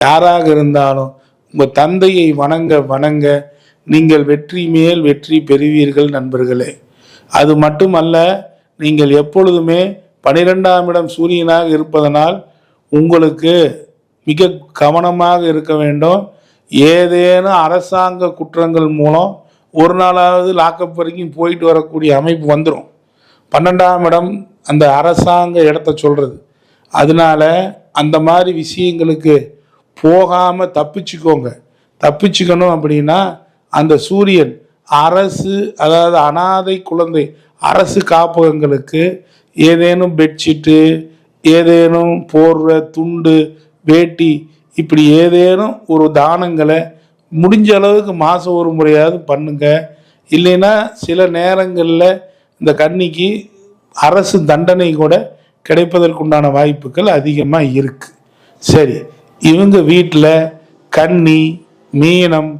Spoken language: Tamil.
யாராக இருந்தாலும் உங்கள் தந்தையை வணங்க வணங்க நீங்கள் வெற்றி மேல் வெற்றி பெறுவீர்கள் நண்பர்களே. அது மட்டுமல்ல, நீங்கள் எப்பொழுதுமே 12ஆம் இடம் சூரியனாக இருப்பதனால் உங்களுக்கு மிக கவனமாக இருக்க வேண்டும். ஏதேனும் அரசாங்க குற்றங்கள் மூலம் ஒரு நாளாவது லாக்அப் வரைக்கும் போயிட்டு வரக்கூடிய அமைப்பு வந்துடும். 12ஆம் இடம் அந்த அரசாங்க இடத்த சொல்கிறது. அதனால அந்த மாதிரி விஷயங்களுக்கு போகாமல் தப்பிச்சுக்கணும். அப்படின்னா அந்த சூரியன் அரசு, அதாவது அனாதை குழந்தை அரசு காப்பகங்களுக்கு ஏதேனும் பெட்ஷீட்டு, ஏதேனும் போர்வை, துண்டு, வேட்டி, இப்படி ஏதேனும் ஒரு தானங்களை முடிஞ்ச அளவுக்கு மாதம் ஒரு முறையாவது பண்ணுங்க. இல்லைன்னா சில நேரங்களில் இந்த கன்னிக்கு அரசு தண்டனை கூட கிடைப்பதற்குண்டான வாய்ப்புகள் அதிகமாக இருக்குது. சரி, இவங்க வீட்டில் கன்னி, மீனம்,